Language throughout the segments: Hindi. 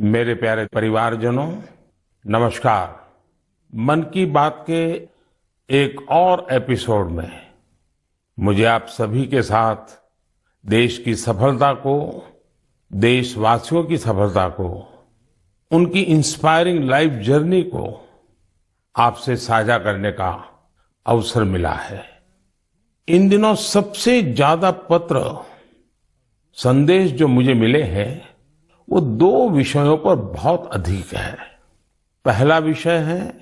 मेरे प्यारे परिवारजनों, नमस्कार। मन की बात के एक और एपिसोड में मुझे आप सभी के साथ देश की सफलता को, देशवासियों की सफलता को, उनकी इंस्पायरिंग लाइफ जर्नी को आपसे साझा करने का अवसर मिला है। इन दिनों सबसे ज्यादा पत्र, संदेश जो मुझे मिले हैं वो दो विषयों पर बहुत अधिक है। पहला विषय है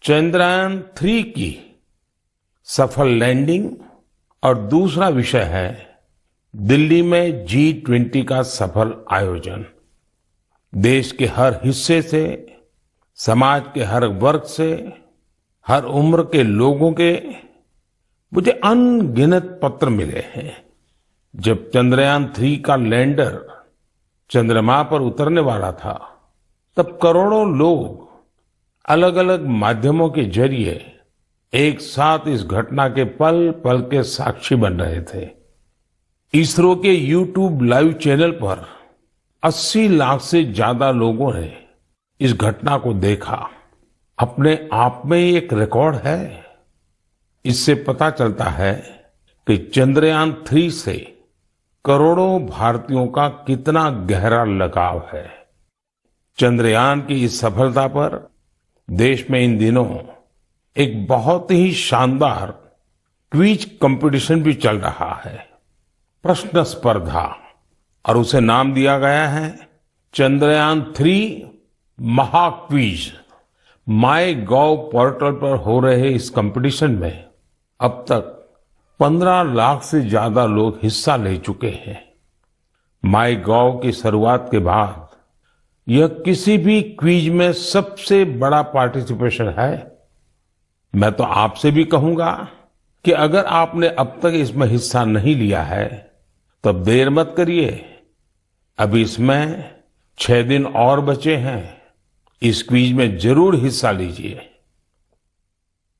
चंद्रयान-3 की सफल लैंडिंग और दूसरा विषय है दिल्ली में G20 का सफल आयोजन। देश के हर हिस्से से, समाज के हर वर्ग से, हर उम्र के लोगों के मुझे अनगिनत पत्र मिले हैं। जब चंद्रयान-3 का लैंडर चंद्रमा पर उतरने वाला था, तब करोड़ों लोग अलग अलग माध्यमों के जरिए एक साथ इस घटना के पल पल के साक्षी बन रहे थे। इसरो के YouTube लाइव चैनल पर 80 लाख से ज्यादा लोगों ने इस घटना को देखा। अपने आप में एक रिकॉर्ड है। इससे पता चलता है कि चंद्रयान-3 से करोड़ों भारतीयों का कितना गहरा लगाव है। चंद्रयान की इस सफलता पर देश में इन दिनों एक बहुत ही शानदार क्विज कंपटीशन भी चल रहा है, प्रश्न स्पर्धा, और उसे नाम दिया गया है चंद्रयान-3 महाक्विज। MyGov पोर्टल पर हो रहे इस कंपटीशन में अब तक 15 लाख से ज्यादा लोग हिस्सा ले चुके हैं। MyGov की शुरुआत के बाद यह किसी भी क्विज में सबसे बड़ा पार्टिसिपेशन है। मैं तो आपसे भी कहूंगा कि अगर आपने अब तक इसमें हिस्सा नहीं लिया है तो अब देर मत करिए। अभी इसमें 6 दिन और बचे हैं। इस क्विज में जरूर हिस्सा लीजिए।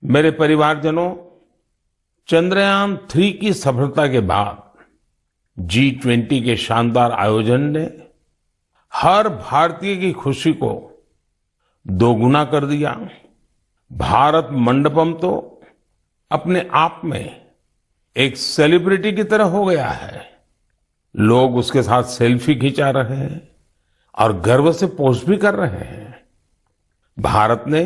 मेरे परिवारजनों, चंद्रयान-3 की सफलता के बाद G20 के शानदार आयोजन ने हर भारतीय की खुशी को दोगुना कर दिया। भारत मंडपम तो अपने आप में एक सेलिब्रिटी की तरह हो गया है। लोग उसके साथ सेल्फी खिंचा रहे हैं और गर्व से पोस्ट भी कर रहे हैं। भारत ने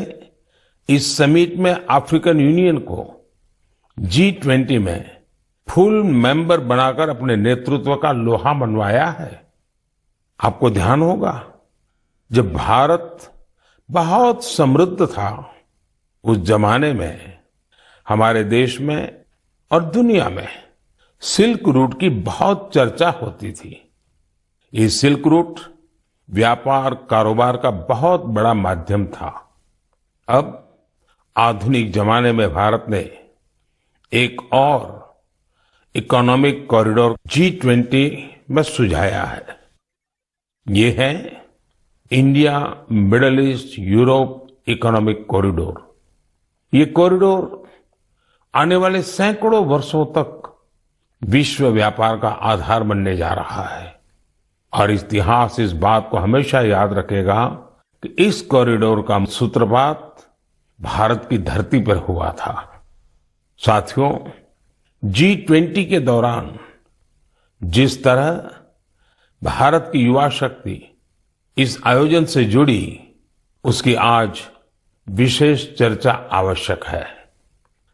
इस समिट में अफ्रीकन यूनियन को G20 में फुल मेंबर बनाकर अपने नेतृत्व का लोहा मनवाया है। आपको ध्यान होगा, जब भारत बहुत समृद्ध था, उस जमाने में हमारे देश में और दुनिया में सिल्क रूट की बहुत चर्चा होती थी। ये सिल्क रूट व्यापार कारोबार का बहुत बड़ा माध्यम था। अब आधुनिक जमाने में भारत ने एक और इकोनॉमिक कॉरिडोर G20 में सुझाया है। ये है India middle east Europe economic corridor. ये कॉरिडोर आने वाले सैकड़ों वर्षों तक विश्व व्यापार का आधार बनने जा रहा है। और इतिहास इस बात को हमेशा याद रखेगा कि इस कॉरिडोर का सूत्रपात भारत की धरती पर हुआ था। साथियों, G20 के दौरान जिस तरह भारत की युवा शक्ति इस आयोजन से जुड़ी, उसकी आज विशेष चर्चा आवश्यक है।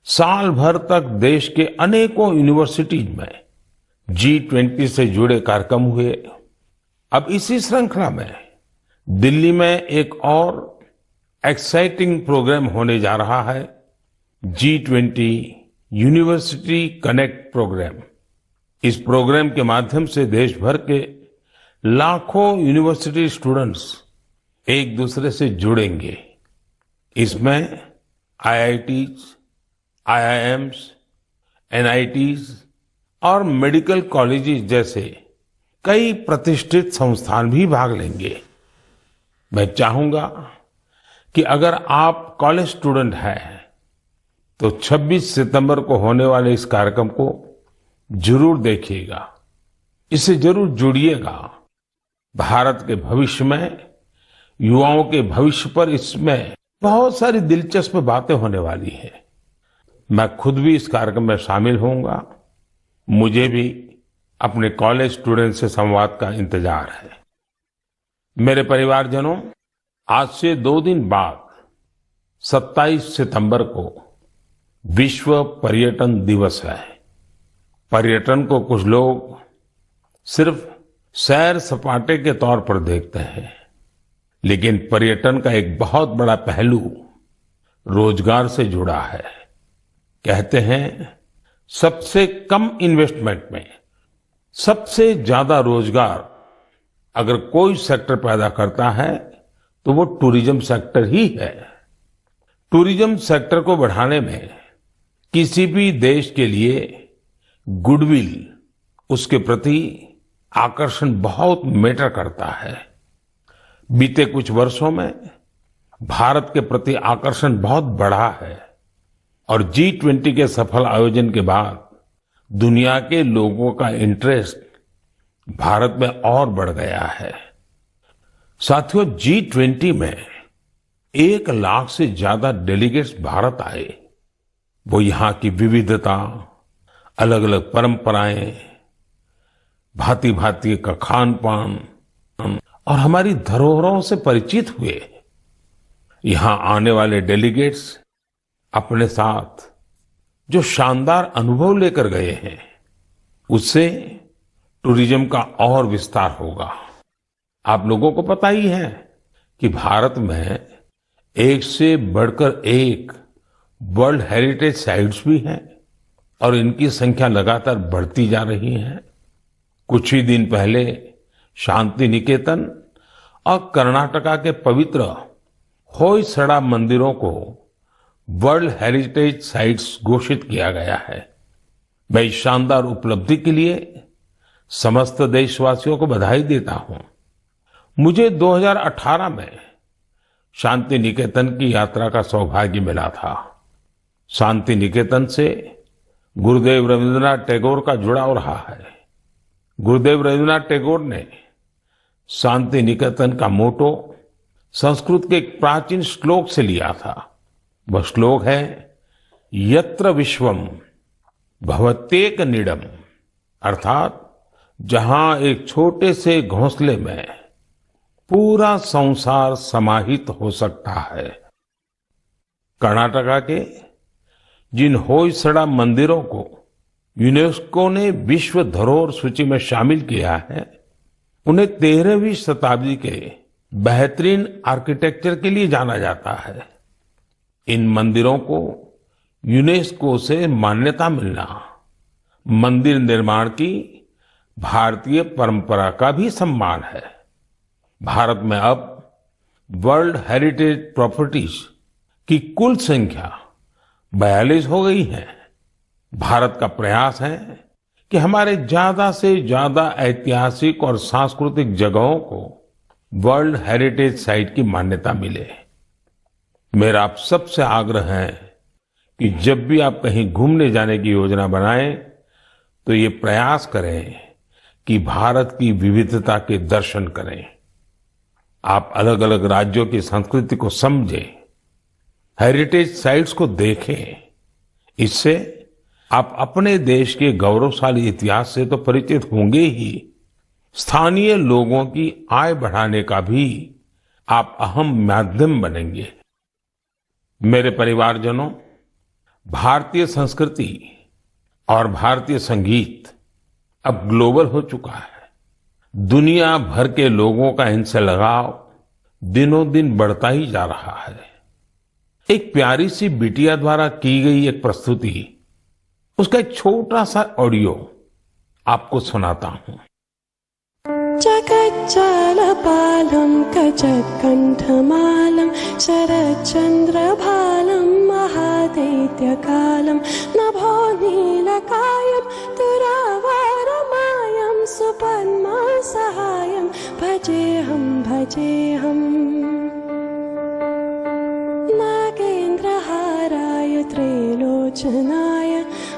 साल भर तक देश के अनेकों यूनिवर्सिटीज में G20 से जुड़े कार्यक्रम हुए। अब इसी श्रृंखला में दिल्ली में एक और एक्साइटिंग प्रोग्राम होने जा रहा है, G20 यूनिवर्सिटी कनेक्ट प्रोग्राम। इस प्रोग्राम के माध्यम से देश भर के लाखों यूनिवर्सिटी स्टूडेंट्स एक दूसरे से जुड़ेंगे। इसमें IITs, IIMs, NITs और मेडिकल कॉलेजेस जैसे कई प्रतिष्ठित संस्थान भी भाग लेंगे। मैं चाहूंगा कि अगर आप कॉलेज स्टूडेंट हैं तो 26 सितंबर को होने वाले इस कार्यक्रम को जरूर देखिएगा, इससे जरूर जुड़िएगा। भारत के भविष्य में युवाओं के भविष्य पर इसमें बहुत सारी दिलचस्प बातें होने वाली है। मैं खुद भी इस कार्यक्रम में शामिल होऊंगा। मुझे भी अपने कॉलेज स्टूडेंट से संवाद का इंतजार है। मेरे परिवारजनों, आज से 2 दिन बाद 27 सितंबर को विश्व पर्यटन दिवस है। पर्यटन को कुछ लोग सिर्फ सैर सपाटे के तौर पर देखते हैं, लेकिन पर्यटन का एक बहुत बड़ा पहलू रोजगार से जुड़ा है। कहते हैं सबसे कम इन्वेस्टमेंट में सबसे ज्यादा रोजगार अगर कोई सेक्टर पैदा करता है तो वो टूरिज्म सेक्टर ही है। टूरिज्म सेक्टर को बढ़ाने में किसी भी देश के लिए गुडविल, उसके प्रति आकर्षण बहुत मैटर करता है। बीते कुछ वर्षों में भारत के प्रति आकर्षण बहुत बढ़ा है और G20 के सफल आयोजन के बाद दुनिया के लोगों का इंटरेस्ट भारत में और बढ़ गया है। साथियों, G20 में 1 लाख से ज्यादा डेलीगेट्स भारत आए। वो यहाँ की विविधता, अलग अलग परंपराएं, भांति भांति का खान पान और हमारी धरोहरों से परिचित हुए। यहां आने वाले डेलीगेट्स अपने साथ जो शानदार अनुभव लेकर गए हैं, उससे टूरिज्म का और विस्तार होगा। आप लोगों को पता ही है कि भारत में एक से बढ़कर एक वर्ल्ड हेरिटेज साइट्स भी हैं और इनकी संख्या लगातार बढ़ती जा रही है। कुछ ही दिन पहले शांति निकेतन और कर्नाटका के पवित्र होयसड़ा मंदिरों को वर्ल्ड हेरिटेज साइट्स घोषित किया गया है। मैं इस शानदार उपलब्धि के लिए समस्त देशवासियों को बधाई देता हूं। मुझे 2018 में शांति निकेतन की यात्रा का सौभाग्य मिला था। शांति निकेतन से गुरुदेव रविंद्रनाथ टैगोर का जुड़ाव रहा है। गुरुदेव रविंद्रनाथ टैगोर ने शांति निकेतन का मोटो संस्कृत के एक प्राचीन श्लोक से लिया था। वह श्लोक है, यत्र विश्वम भवत्येक नीडम, अर्थात जहां एक छोटे से घोंसले में पूरा संसार समाहित हो सकता है। कर्नाटका के जिन होयसड़ा मंदिरों को यूनेस्को ने विश्व धरोहर सूची में शामिल किया है, उन्हें 13वीं शताब्दी के बेहतरीन आर्किटेक्चर के लिए जाना जाता है। इन मंदिरों को यूनेस्को से मान्यता मिलना मंदिर निर्माण की भारतीय परंपरा का भी सम्मान है। भारत में अब वर्ल्ड हेरिटेज प्रॉपर्टीज की कुल संख्या 42 हो गई है। भारत का प्रयास है कि हमारे ज्यादा से ज्यादा ऐतिहासिक और सांस्कृतिक जगहों को वर्ल्ड हेरिटेज साइट की मान्यता मिले। मेरा आप सबसे आग्रह है कि जब भी आप कहीं घूमने जाने की योजना बनाएं तो ये प्रयास करें कि भारत की विविधता के दर्शन करें। आप अलग अलग राज्यों की संस्कृति को समझें, हेरिटेज साइट्स को देखें। इससे आप अपने देश के गौरवशाली इतिहास से तो परिचित होंगे ही, स्थानीय लोगों की आय बढ़ाने का भी आप अहम माध्यम बनेंगे। मेरे परिवारजनों, भारतीय संस्कृति और भारतीय संगीत अब ग्लोबल हो चुका है। दुनिया भर के लोगों का इनसे लगाव दिनों दिन बढ़ता ही जा रहा है। एक प्यारी सी बिटिया द्वारा की गई एक प्रस्तुति, उसका एक छोटा सा ऑडियो आपको सुनाता हूं। जगज्जालपालं कचत्कण्ठमालं शरच्चन्द्रभालं महादैत्यकालं नभो नीलकायं तुरावारमायं सुपद्मासहायं भजेऽहं भजेऽहम्। नागेन्द्रहाराय त्रैलोचनाय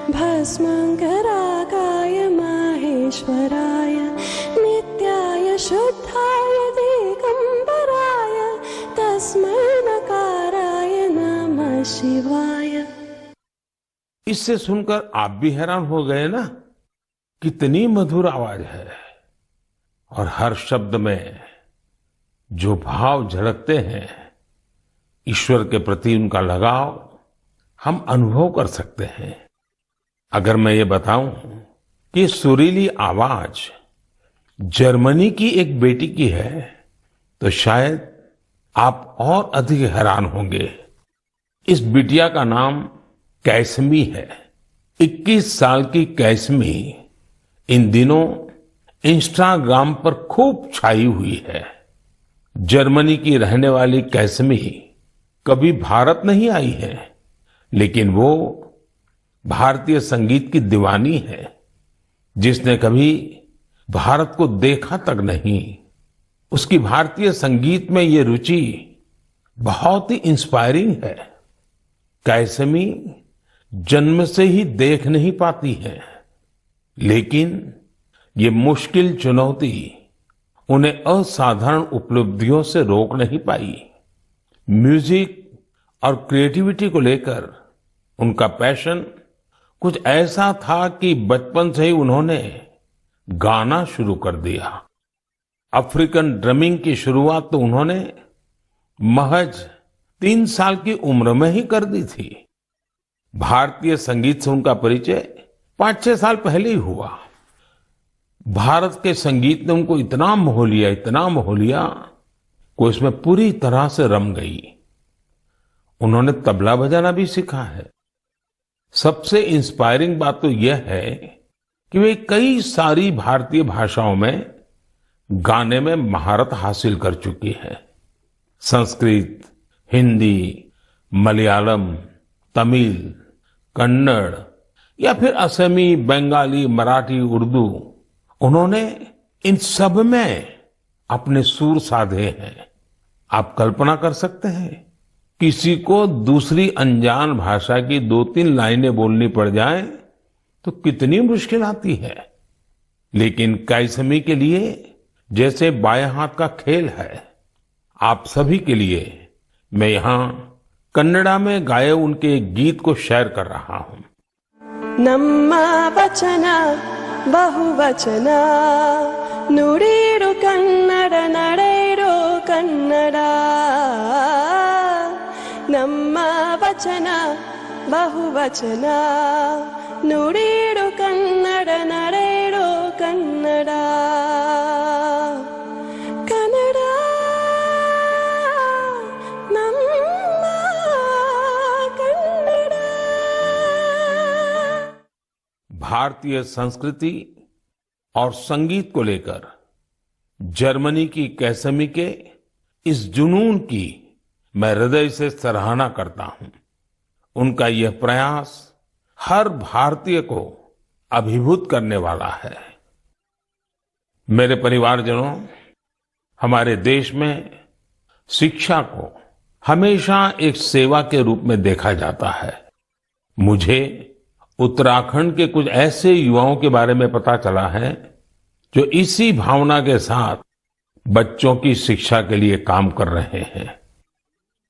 भस्मङ्गरागाय माहेश्वराय नित्याय शुद्धाय दिगम्बराय तस्मै नकाराय नमः शिवाय। इससे सुनकर आप भी हैरान हो गए ना, कितनी मधुर आवाज है और हर शब्द में जो भाव झलकते हैं, ईश्वर के प्रति उनका लगाव हम अनुभव कर सकते हैं। अगर मैं ये बताऊं कि सुरीली आवाज जर्मनी की एक बेटी की है, तो शायद आप और अधिक हैरान होंगे। इस बिटिया का नाम कैसमी है। 21 साल की कैसमी इन दिनों इंस्टाग्राम पर खूब छाई हुई है। जर्मनी की रहने वाली कैसमी कभी भारत नहीं आई है, लेकिन वो भारतीय संगीत की दीवानी है, जिसने कभी भारत को देखा तक नहीं। उसकी भारतीय संगीत में ये रुचि बहुत ही इंस्पायरिंग है। कैसमी जन्म से ही देख नहीं पाती है, लेकिन ये मुश्किल चुनौती उन्हें असाधारण उपलब्धियों से रोक नहीं पाई। म्यूजिक और क्रिएटिविटी को लेकर उनका पैशन कुछ ऐसा था कि बचपन से ही उन्होंने गाना शुरू कर दिया। अफ्रीकन ड्रमिंग की शुरुआत तो उन्होंने महज 3 साल की उम्र में ही कर दी थी। भारतीय संगीत से उनका परिचय 5-6 साल पहले ही हुआ। भारत के संगीत ने उनको इतना मोह लिया कि उसमें पूरी तरह से रम गई। उन्होंने तबला बजाना भी सीखा है। सबसे इंस्पायरिंग बात तो यह है कि वे कई सारी भारतीय भाषाओं में गाने में महारत हासिल कर चुकी है। संस्कृत, हिंदी, मलयालम, तमिल, कन्नड़ या फिर असमी, बंगाली, मराठी, उर्दू, उन्होंने इन सब में अपने सुर साधे हैं। आप कल्पना कर सकते हैं, किसी को दूसरी अनजान भाषा की 2-3 लाइनें बोलनी पड़ जाए तो कितनी मुश्किल आती है। लेकिन कैसमी के लिए जैसे बाएं हाथ का खेल है। आप सभी के लिए मैं यहां कन्नड़ा में गाए उनके एक गीत को शेयर कर रहा हूं। ನಮ್ಮ ವಚನ ಬಹುವಚನ ನುಡಿರು ಕನ್ನಡ ನಡೆಯಿರೋ ಕನ್ನಡ। ನಮ್ಮ ವಚನ ಬಹುವಚನ ನುಡಿರು ಕನ್ನಡ ನಡೆಯಿರೋ ಕನ್ನಡ। ಕನ್ನಡ ನಮ್ಮ ಕನ್ನಡ। भारतीय संस्कृति और संगीत को लेकर जर्मनी की कैसमी के इस जुनून की मैं हृदय से सराहना करता हूं। उनका यह प्रयास हर भारतीय को अभिभूत करने वाला है। मेरे परिवारजनों, हमारे देश में शिक्षा को हमेशा एक सेवा के रूप में देखा जाता है। मुझे उत्तराखंड के कुछ ऐसे युवाओं के बारे में पता चला है जो इसी भावना के साथ बच्चों की शिक्षा के लिए काम कर रहे हैं।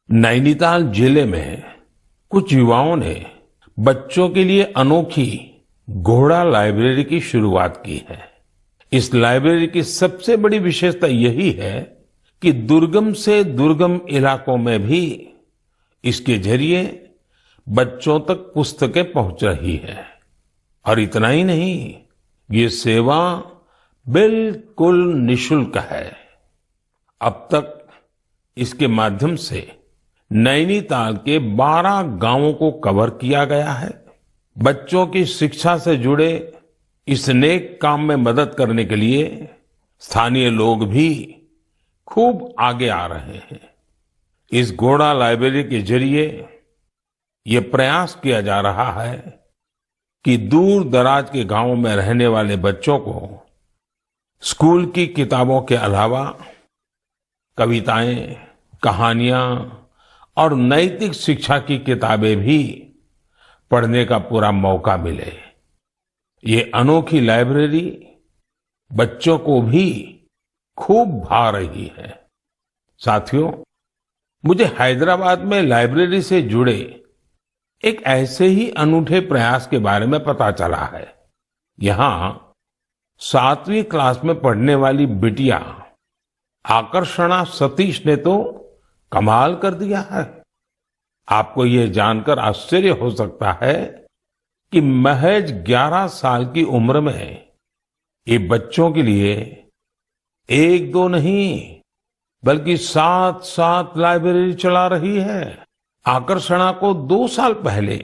नैनीताल जिले में कुछ युवाओं ने बच्चों के लिए अनोखी घोड़ा लाइब्रेरी की शुरुआत की है। इस लाइब्रेरी की सबसे बड़ी विशेषता यही है कि दुर्गम से दुर्गम इलाकों में भी इसके जरिए बच्चों तक पुस्तकें पहुंच रही है। और इतना ही नहीं, ये सेवा बिल्कुल निशुल्क है। अब तक इसके माध्यम से नैनीताल के 12 गांवों को कवर किया गया है। बच्चों की शिक्षा से जुड़े इस नेक काम में मदद करने के लिए स्थानीय लोग भी खूब आगे आ रहे हैं। इस घोड़ा लाइब्रेरी के जरिए ये प्रयास किया जा रहा है कि दूर दराज के गांवों में रहने वाले बच्चों को स्कूल की किताबों के अलावा कविताएं, कहानियां और नैतिक शिक्षा की किताबें भी पढ़ने का पूरा मौका मिले। ये अनोखी लाइब्रेरी बच्चों को भी खूब भा रही है। साथियों, मुझे हैदराबाद में लाइब्रेरी से जुड़े एक ऐसे ही अनूठे प्रयास के बारे में पता चला है। यहाँ 7वीं क्लास में पढ़ने वाली बिटिया आकर्षणा सतीश ने तो कमाल कर दिया है। आपको ये जानकर आश्चर्य हो सकता है कि महज 11 साल की उम्र में ये बच्चों के लिए एक दो नहीं बल्कि 7 लाइब्रेरी चला रही है। आकर्षणा को 2 साल पहले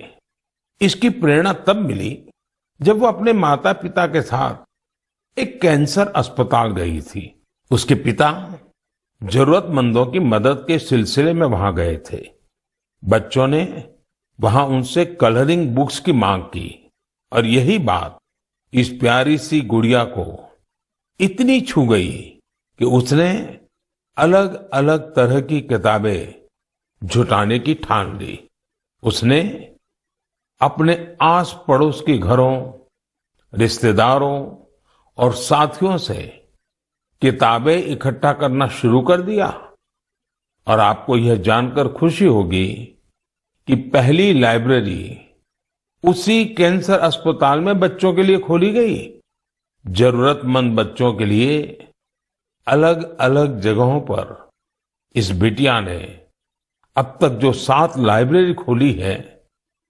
इसकी प्रेरणा तब मिली जब वो अपने माता पिता के साथ एक कैंसर अस्पताल गई थी। उसके पिता जरूरतमंदों की मदद के सिलसिले में वहां गए थे। बच्चों ने वहां उनसे कलरिंग बुक्स की मांग की और यही बात इस प्यारी सी गुड़िया को इतनी छू गई कि उसने अलग अलग तरह की किताबें जुटाने की ठान ली। उसने अपने आस पड़ोस के घरों, रिश्तेदारों और साथियों से किताबें इकट्ठा करना शुरू कर दिया। और आपको यह जानकर खुशी होगी कि पहली लाइब्रेरी उसी कैंसर अस्पताल में बच्चों के लिए खोली गई। जरूरतमंद बच्चों के लिए अलग अलग जगहों पर इस बिटिया ने अब तक जो 7 लाइब्रेरी खोली है,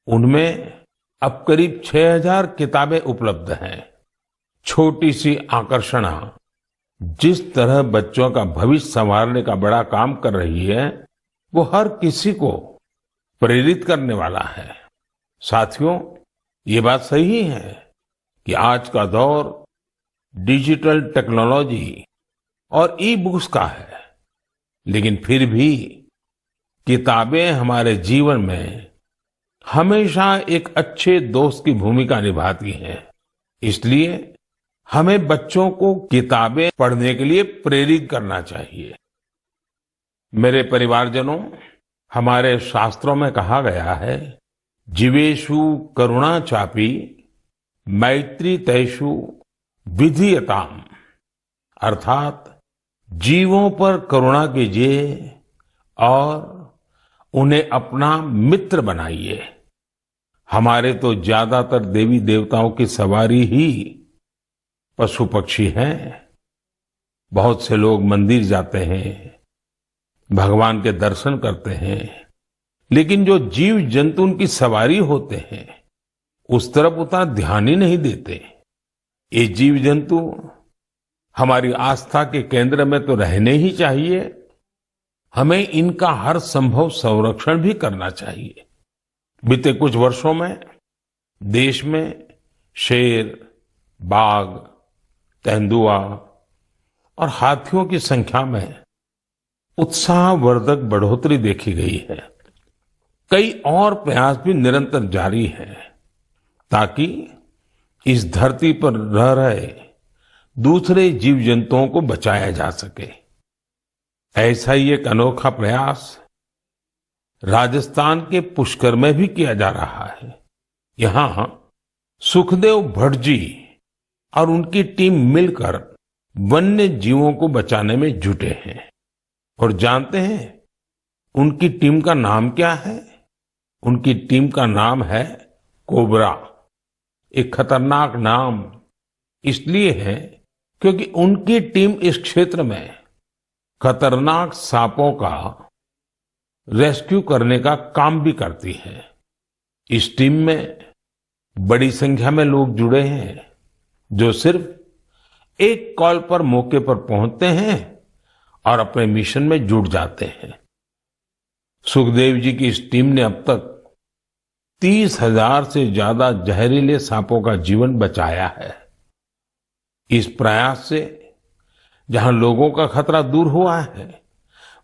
उनमें अब करीब 6000 किताबें उपलब्ध हैं। छोटी सी आकर्षणा जिस तरह बच्चों का भविष्य संवारने का बड़ा काम कर रही है, वो हर किसी को प्रेरित करने वाला है। साथियों, ये बात सही है कि आज का दौर डिजिटल टेक्नोलॉजी और ई बुक्स का है, लेकिन फिर भी किताबें हमारे जीवन में हमेशा एक अच्छे दोस्त की भूमिका निभाती हैं। इसलिए हमें बच्चों को किताबें पढ़ने के लिए प्रेरित करना चाहिए। मेरे परिवारजनों, हमारे शास्त्रों में कहा गया है, जीवेषु करुणा चापि मैत्री तेषु विधीयताम, अर्थात जीवों पर करुणा कीजिए और उन्हें अपना मित्र बनाइए। हमारे तो ज्यादातर देवी देवताओं की सवारी ही पशु पक्षी हैं। बहुत से लोग मंदिर जाते हैं, भगवान के दर्शन करते हैं, लेकिन जो जीव जंतु उनकी सवारी होते हैं, उस तरफ उतना ध्यान ही नहीं देते। ये जीव जंतु हमारी आस्था के केंद्र में तो रहने ही चाहिए, हमें इनका हर संभव संरक्षण भी करना चाहिए। बीते कुछ वर्षों में देश में शेर, बाघ, तेंदुआ और हाथियों की संख्या में उत्साहवर्धक बढ़ोतरी देखी गई है। कई और प्रयास भी निरंतर जारी हैं ताकि इस धरती पर रह रहे दूसरे जीव जंतुओं को बचाया जा सके। ऐसा ही एक अनोखा प्रयास राजस्थान के पुष्कर में भी किया जा रहा है। यहाँ सुखदेव भट्ट जी और उनकी टीम मिलकर वन्य जीवों को बचाने में जुटे हैं। और जानते हैं उनकी टीम का नाम क्या है? उनकी टीम का नाम है कोबरा। एक खतरनाक नाम इसलिए है क्योंकि उनकी टीम इस क्षेत्र में खतरनाक सांपों का रेस्क्यू करने का काम भी करती है। इस टीम में बड़ी संख्या में लोग जुड़े हैं जो सिर्फ एक कॉल पर मौके पर पहुंचते हैं और अपने मिशन में जुट जाते हैं। सुखदेव जी की इस टीम ने अब तक 30,000 से ज्यादा जहरीले सांपों का जीवन बचाया है। इस प्रयास से जहां लोगों का खतरा दूर हुआ है,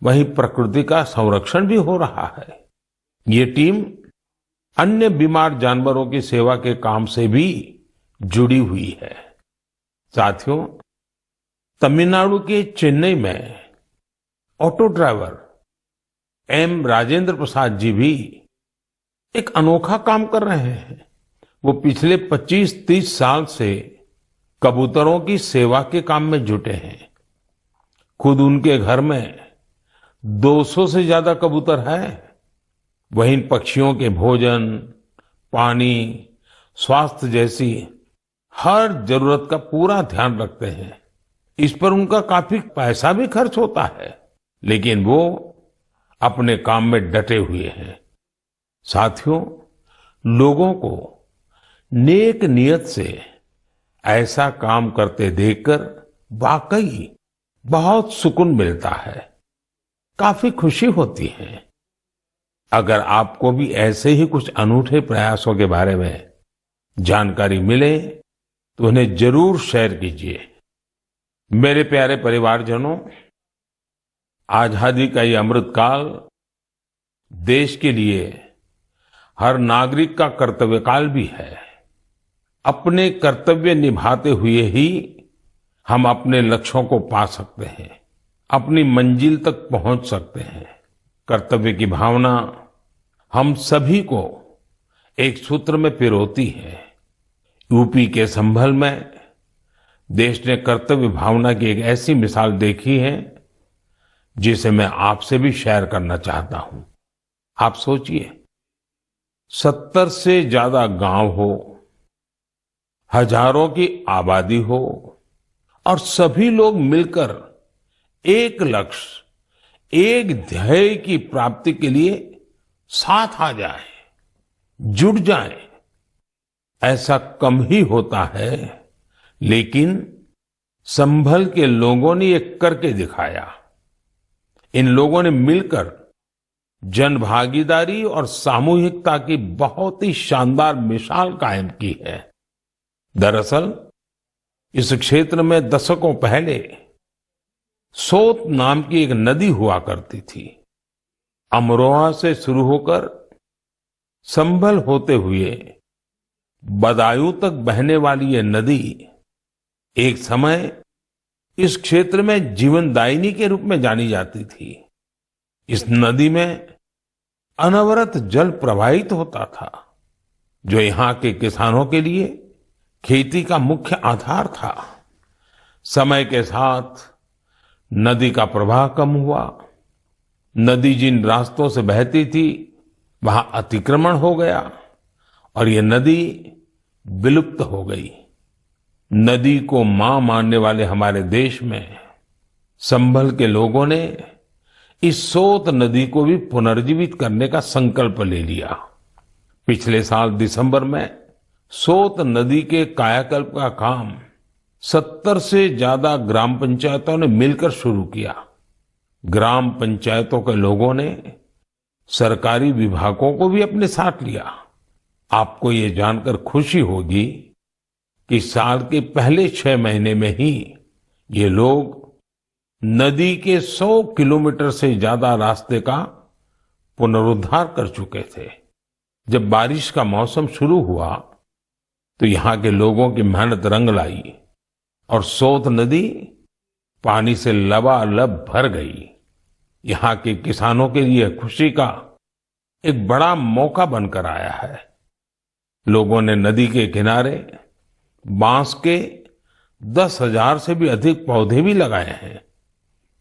वहीं प्रकृति का संरक्षण भी हो रहा है। ये टीम अन्य बीमार जानवरों की सेवा के काम से भी जुड़ी हुई है। साथियों, तमिलनाडु के चेन्नई में auto driver M Rajendra Prasad ji भी एक अनोखा काम कर रहे हैं। वो पिछले 25-30 साल से कबूतरों की सेवा के काम में जुटे हैं। खुद उनके घर में 200 से ज्यादा कबूतर हैं। वहीं इन पक्षियों के भोजन, पानी, स्वास्थ्य जैसी हर जरूरत का पूरा ध्यान रखते हैं। इस पर उनका काफी पैसा भी खर्च होता है, लेकिन वो अपने काम में डटे हुए हैं। साथियों, लोगों को नेक नियत से ऐसा काम करते देखकर वाकई बहुत सुकून मिलता है, काफी खुशी होती है। अगर आपको भी ऐसे ही कुछ अनूठे प्रयासों के बारे में जानकारी मिले तो उन्हें जरूर शेयर कीजिए। मेरे प्यारे परिवारजनों, आजादी का ये अमृतकाल देश के लिए हर नागरिक का कर्तव्य काल भी है। अपने कर्तव्य निभाते हुए ही हम अपने लक्ष्यों को पा सकते हैं, अपनी मंजिल तक पहुंच सकते हैं। कर्तव्य की भावना हम सभी को एक सूत्र में पिरोती है। यूपी के संभल में देश ने कर्तव्य भावना की एक ऐसी मिसाल देखी है जिसे मैं आपसे भी शेयर करना चाहता हूं। आप सोचिए, 70 से ज्यादा गांव हो, हजारों की आबादी हो और सभी लोग मिलकर एक लक्ष्य, एक ध्येय की प्राप्ति के लिए साथ आ जाए, जुट जाए। ऐसा कम ही होता है, लेकिन संभल के लोगों ने ये करके दिखाया। इन लोगों ने मिलकर जन भागीदारी और सामूहिकता की बहुत ही शानदार मिसाल कायम की है। दरअसल इस क्षेत्र में दशकों पहले सोत नाम की एक नदी हुआ करती थी। अमरोहा से शुरू होकर संभल होते हुए बदायूं तक बहने वाली ये नदी एक समय इस क्षेत्र में जीवनदायिनी के रूप में जानी जाती थी। इस नदी में अनवरत जल प्रवाहित होता था, जो यहाँ के किसानों के लिए खेती का मुख्य आधार था। समय के साथ नदी का प्रवाह कम हुआ। नदी जिन रास्तों से बहती थी वहां अतिक्रमण हो गया और ये नदी विलुप्त हो गई। नदी को मां मानने वाले हमारे देश में संभल के लोगों ने इस सोत नदी को भी पुनर्जीवित करने का संकल्प ले लिया। पिछले साल दिसंबर में सोत नदी के कायाकल्प का काम 70 से ज्यादा ग्राम पंचायतों ने मिलकर शुरू किया। ग्राम पंचायतों के लोगों ने सरकारी विभागों को भी अपने साथ लिया। आपको ये जानकर खुशी होगी कि साल के पहले 6 महीने में ही ये लोग नदी के 100 किलोमीटर से ज्यादा रास्ते का पुनरुद्धार कर चुके थे। जब बारिश का मौसम शुरू हुआ तो यहाँ के लोगों की मेहनत रंग लाई और सोत नदी पानी से लबालब भर गई। यहाँ के किसानों के लिए खुशी का एक बड़ा मौका बनकर आया है। लोगों ने नदी के किनारे बांस के 10,000 से भी अधिक पौधे भी लगाए हैं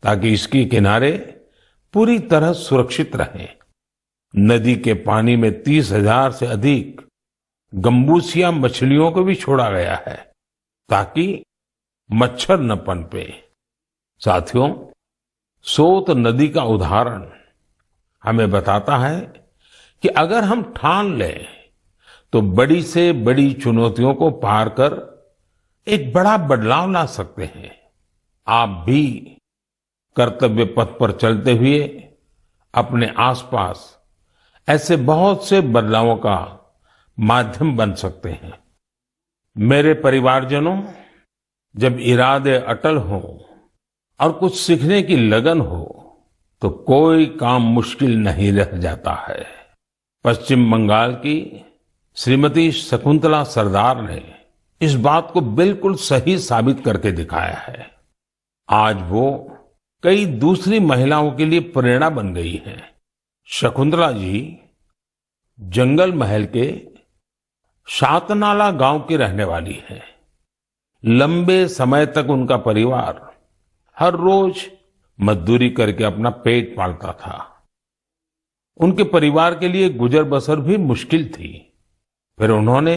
ताकि इसके किनारे पूरी तरह सुरक्षित रहें। नदी के पानी में 30,000 से अधिक गंबूसिया मछलियों को भी छोड़ा गया है ताकि मच्छर न पनपे। साथियों, सोत नदी का उदाहरण हमें बताता है कि अगर हम ठान लें तो बड़ी से बड़ी चुनौतियों को पार कर एक बड़ा बदलाव ला सकते हैं। आप भी कर्तव्य पथ पर चलते हुए अपने आसपास ऐसे बहुत से बदलावों का माध्यम बन सकते हैं। मेरे परिवारजनों, जब इरादे अटल हों और कुछ सीखने की लगन हो तो कोई काम मुश्किल नहीं रह जाता है। पश्चिम बंगाल की श्रीमती शकुंतला सरदार ने इस बात को बिल्कुल सही साबित करके दिखाया है। आज वो कई दूसरी महिलाओं के लिए प्रेरणा बन गई है। शकुंतला जी जंगल महल के शातनाला गांव की रहने वाली है। लंबे समय तक उनका परिवार हर रोज मजदूरी करके अपना पेट पालता था। उनके परिवार के लिए गुजर बसर भी मुश्किल थी। फिर उन्होंने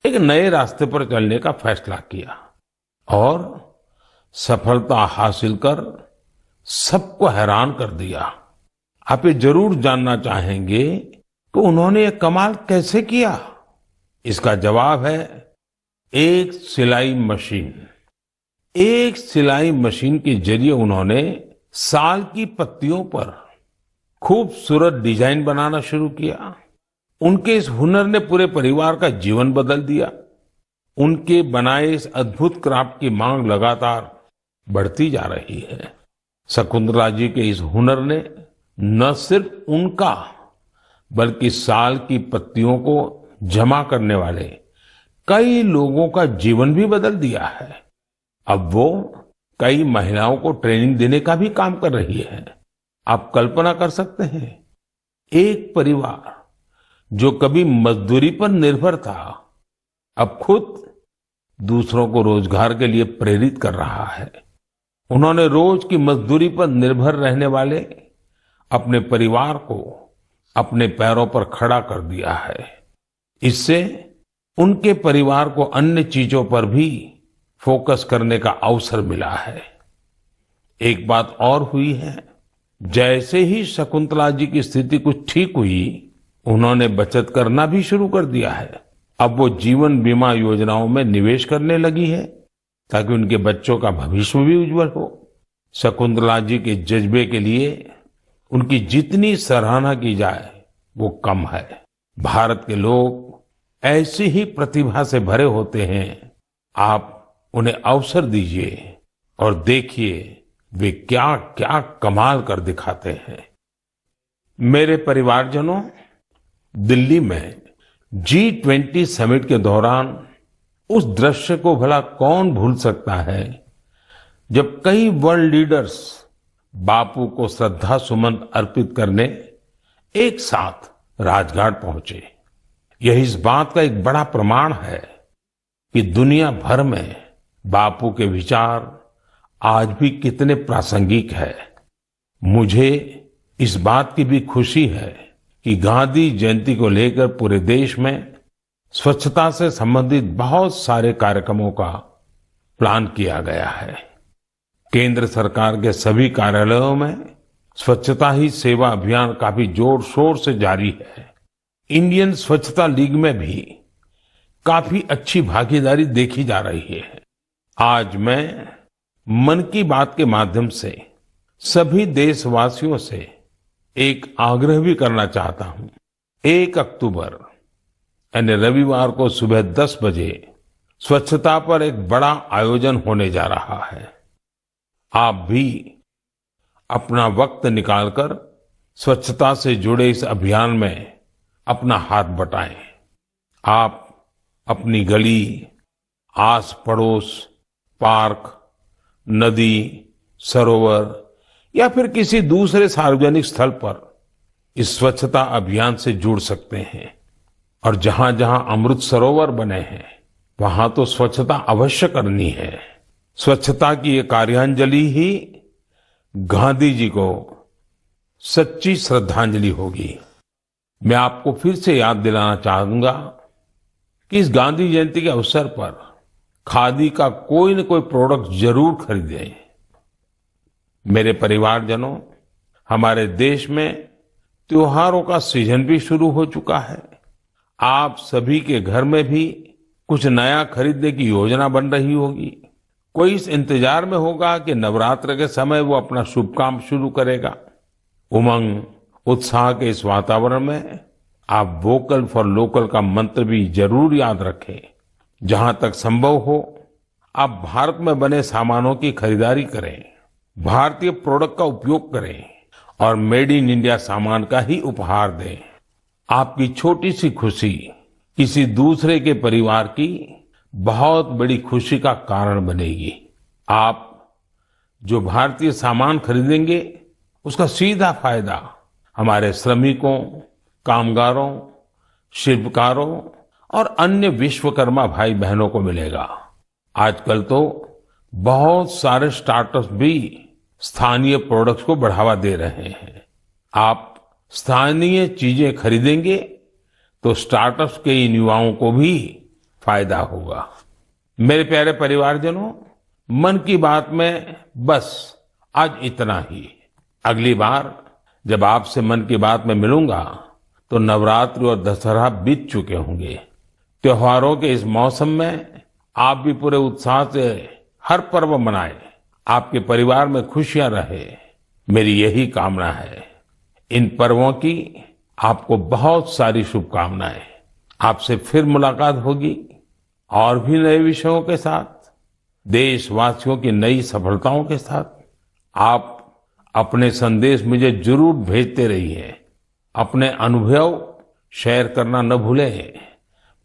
एक नए रास्ते पर चलने का फैसला किया और सफलता हासिल कर सबको हैरान कर दिया। आप ये जरूर जानना चाहेंगे कि उन्होंने ये कमाल कैसे किया। इसका जवाब है एक सिलाई मशीन। एक सिलाई मशीन के जरिए उन्होंने साल की पत्तियों पर खूबसूरत डिजाइन बनाना शुरू किया। उनके इस हुनर ने पूरे परिवार का जीवन बदल दिया। उनके बनाए इस अद्भुत क्राफ्ट की मांग लगातार बढ़ती जा रही है। शकुंतला जी के इस हुनर ने न सिर्फ उनका बल्कि साल की पत्तियों को जमा करने वाले कई लोगों का जीवन भी बदल दिया है। अब वो कई महिलाओं को ट्रेनिंग देने का भी काम कर रही है। आप कल्पना कर सकते हैं, एक परिवार जो कभी मजदूरी पर निर्भर था अब खुद दूसरों को रोजगार के लिए प्रेरित कर रहा है। उन्होंने रोज की मजदूरी पर निर्भर रहने वाले अपने परिवार को अपने पैरों पर खड़ा कर दिया है। इससे उनके परिवार को अन्य चीजों पर भी फोकस करने का अवसर मिला है। एक बात और हुई है, जैसे ही शकुंतला जी की स्थिति कुछ ठीक हुई, उन्होंने बचत करना भी शुरू कर दिया है। अब वो जीवन बीमा योजनाओं में निवेश करने लगी है ताकि उनके बच्चों का भविष्य भी उज्जवल हो। शकुंतला जी के जज्बे के लिए उनकी जितनी सराहना की जाए वो कम है। भारत के लोग ऐसी ही प्रतिभा से भरे होते हैं। आप उन्हें अवसर दीजिए और देखिए वे क्या क्या कमाल कर दिखाते हैं। मेरे परिवारजनों, दिल्ली में G20 समिट के दौरान उस दृश्य को भला कौन भूल सकता है जब कई वर्ल्ड लीडर्स बापू को श्रद्धा सुमन अर्पित करने एक साथ राजघाट पहुंचे। यह इस बात का एक बड़ा प्रमाण है कि दुनिया भर में बापू के विचार आज भी कितने प्रासंगिक है। मुझे इस बात की भी खुशी है कि गांधी जयंती को लेकर पूरे देश में स्वच्छता से संबंधित बहुत सारे कार्यक्रमों का प्लान किया गया है। केंद्र सरकार के सभी कार्यालयों में स्वच्छता ही सेवा अभियान काफी जोर शोर से जारी है। इंडियन स्वच्छता लीग में भी काफी अच्छी भागीदारी देखी जा रही है। आज मैं मन की बात के माध्यम से सभी देशवासियों से एक आग्रह भी करना चाहता हूं। 1 अक्टूबर यानी रविवार को सुबह 10 बजे स्वच्छता पर एक बड़ा आयोजन होने जा रहा है। आप भी अपना वक्त निकालकर स्वच्छता से जुड़े इस अभियान में अपना हाथ बटाएं। आप अपनी गली, आस पड़ोस, पार्क, नदी, सरोवर या फिर किसी दूसरे सार्वजनिक स्थल पर इस स्वच्छता अभियान से जुड़ सकते हैं। और जहां जहां अमृत सरोवर बने हैं वहां तो स्वच्छता अवश्य करनी है। स्वच्छता की ये कार्यांजलि ही गांधी जी को सच्ची श्रद्धांजलि होगी। मैं आपको फिर से याद दिलाना चाहूंगा कि इस गांधी जयंती के अवसर पर खादी का कोई न कोई प्रोडक्ट जरूर खरीदें। मेरे परिवारजनों, हमारे देश में त्योहारों का सीजन भी शुरू हो चुका है। आप सभी के घर में भी कुछ नया खरीदने की योजना बन रही होगी। कोई इस इंतजार में होगा कि नवरात्र के समय वो अपना शुभ काम शुरू करेगा। उमंग, उत्साह के इस वातावरण में आप वोकल फॉर लोकल का मंत्र भी जरूर याद रखें। जहां तक संभव हो आप भारत में बने सामानों की खरीदारी करें, भारतीय प्रोडक्ट का उपयोग करें और मेड इन इंडिया सामान का ही उपहार दें। आपकी छोटी सी खुशी किसी दूसरे के परिवार की बहुत बड़ी खुशी का कारण बनेगी। आप जो भारतीय सामान खरीदेंगे उसका सीधा फायदा हमारे श्रमिकों, कामगारों, शिल्पकारों और अन्य विश्वकर्मा भाई बहनों को मिलेगा। आजकल तो बहुत सारे स्टार्टअप्स भी स्थानीय प्रोडक्ट्स को बढ़ावा दे रहे हैं। आप स्थानीय चीजें खरीदेंगे तो स्टार्टअप्स के इन युवाओं को भी फायदा होगा। मेरे प्यारे परिवारजनों, मन की बात में बस आज इतना ही। अगली बार जब आपसे मन की बात में मिलूंगा तो नवरात्रि और दशहरा बीत चुके होंगे। त्योहारों के इस मौसम में आप भी पूरे उत्साह से हर पर्व मनाएं, आपके परिवार में खुशियां रहे, मेरी यही कामना है। इन पर्वों की आपको बहुत सारी शुभकामनाएं। आपसे फिर मुलाकात होगी और भी नए विषयों के साथ, देशवासियों की नई सफलताओं के साथ। आप अपने संदेश मुझे जरूर भेजते रहिए। अपने अनुभव शेयर करना न भूलें।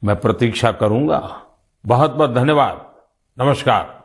मैं प्रतीक्षा करूंगा। बहुत बहुत धन्यवाद। नमस्कार।